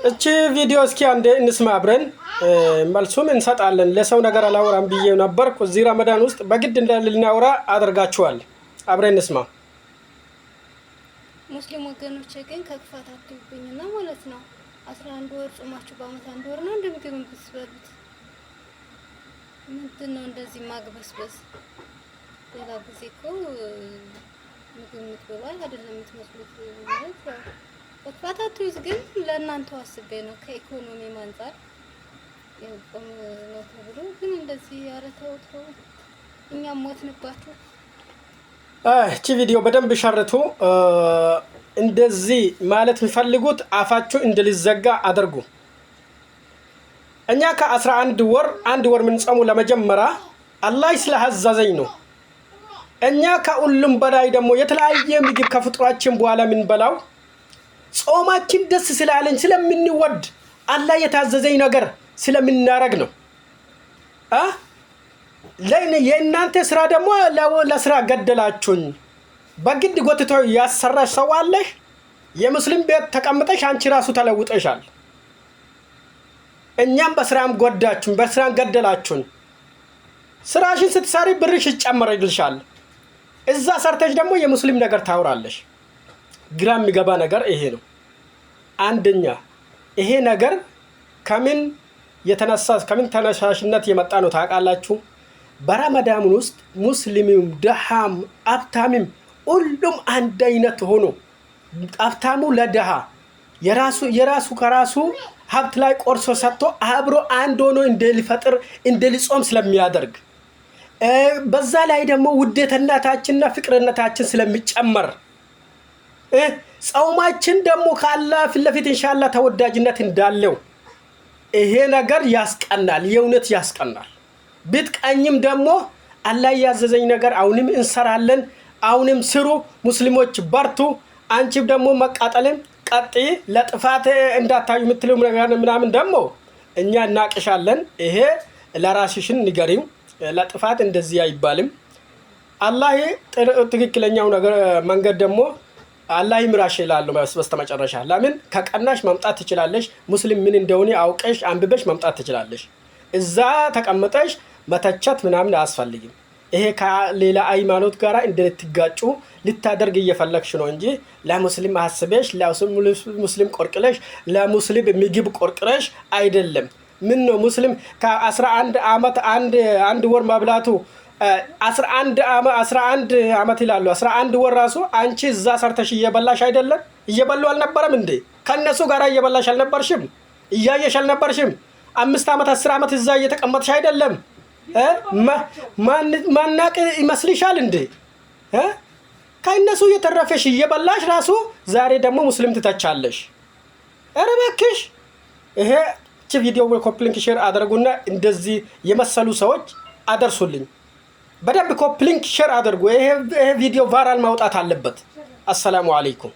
እቺ ቪዲዮ እስኪ አንዴ እንስማ አብረን መልሱም እንሰጣለን። ለሰው ነገር አላወራም ብዬ ነበርኩ። እዚህ ረመዳን ውስጥ በግድ እንዳልናወራ አደርጋችኋል። አብረን እንስማ። ሙስሊም ወገኖቼ ግን ከክፋት አትዩብኝና ማለት ነው 11 ወር ጾማችሁ በአመት አንድ ወር ነው እንደምግብ ብትበሉት ምንድነው እንደዚህ ማግበስበስ? ሌላ ጊዜ እኮ ምግብ የምትበሉ አይደለም የምትመስሉት ማለት ነው። ከክፋት አትዩት፣ ግን ለእናንተ አስቤ ነው ከኢኮኖሚ አንፃር የቆም ነው ተብሎ ግን እንደዚህ ያረተው እኛም ሞትንባችሁ። እቺ ቪዲዮ በደንብ ሸርቱ። እንደዚህ ማለት የሚፈልጉት አፋችሁ እንደሊዘጋ አድርጉ። እኛ ከ11 ወር አንድ ወር ምን ጾሙ ለመጀመሪያ አላህ ስለሐዘዘኝ ነው። እኛ ከሁሉም በላይ ደግሞ የተለያየ ምግብ ከፍጥሯችን በኋላ ምን በላው ጾማችን ደስ ስላለኝ ስለምንወድ አላህ የታዘዘኝ ነገር ስለምናረግ ነው። የእናንተ ስራ ደግሞ ለስራ ገደላችሁኝ። በግድ ጎትቶ ያሰራሽ ሰው አለሽ። የሙስሊም ቤት ተቀምጠሽ አንቺ ራሱ ተለውጠሻል። እኛም በስራም ጎዳችሁን፣ በስራም ገደላችሁን። ስራሽን ስትሰሪ ብርሽ ይጨመርልሻል። እዛ ሰርተሽ ደግሞ የሙስሊም ነገር ታውራለሽ። ግራ የሚገባ ነገር ይሄ ነው። አንደኛ ይሄ ነገር ከምን ተነሳሽነት የመጣ ነው ታውቃላችሁ? በረመዳን ውስጥ ሙስሊምም ደሃም ሀብታምም ሁሉም አንድ አይነት ሆኖ ሀብታሙ ለደሃ የራሱ ከራሱ ሀብት ላይ ቆርሶ ሰጥቶ አብሮ አንድ ሆኖ እንደሊፈጥር እንደሊጾም ስለሚያደርግ በዛ ላይ ደግሞ ውዴትነታችንና ፍቅርነታችን ስለሚጨመር ጾማችን ደግሞ ከአላህ ፊት ለፊት ኢንሻአላህ ተወዳጅነት እንዳለው ይሄ ነገር ያስቀናል። የእውነት ያስቀናል። ብትቀኝም ደግሞ አላህ ያዘዘኝ ነገር አሁንም እንሰራለን። አሁንም ስሩ ሙስሊሞች በርቱ። አንቺም ደግሞ መቃጠልን ቀጥይ፣ ለጥፋት እንዳታዩ የምትለው ነገር ምናምን ደግሞ እኛ እናቅሻለን። ይሄ ለራስሽን ንገሪው። ለጥፋት እንደዚህ አይባልም። አላህ ትክክለኛው ነገር መንገድ ደግሞ አላህ ይምራሽ ይላል በስተመጨረሻ። ለምን ከቀናሽ መምጣት ትችላለሽ። ሙስሊም ምን እንደሆነ አውቀሽ አንብበሽ መምጣት ትችላለሽ። እዛ ተቀምጠሽ መተቸት ምናምን አያስፈልግም። ይሄ ከሌላ ሃይማኖት ጋር እንደትጋጩ ልታደርግ እየፈለግሽ ነው እንጂ ለሙስሊም አስበሽ ለሙስሊም ቆርቅለሽ ለሙስሊም ምግብ ቆርቅረሽ አይደለም። ምን ነው ሙስሊም ከ11 አመት አንድ ወር መብላቱ 11 አመት ይላሉ። 11 ወር ራሱ አንቺ እዛ ሰርተሽ እየበላሽ አይደለም? እየበሉ አልነበረም እንዴ? ከነሱ ጋር እየበላሽ አልነበርሽም? እያየሽ አልነበርሽም? 5 አመት 10 አመት እዛ እየተቀመጥሽ አይደለም? ማናቅ ይመስልሻል እንዴ? ከነሱ እየተረፈሽ እየበላሽ ራሱ ዛሬ ደግሞ ሙስሊም ትተቻለሽ። ኧረ እባክሽ ይሄ ቪዲዮ ኮፒ ሊንክ ሼር አድርጉና እንደዚህ የመሰሉ ሰዎች አደርሱልኝ። በደንብ ኮፒ ሊንክ ሼር አድርጉ። ይሄ ቪዲዮ ቫይራል ማውጣት አለበት። አሰላሙ አለይኩም።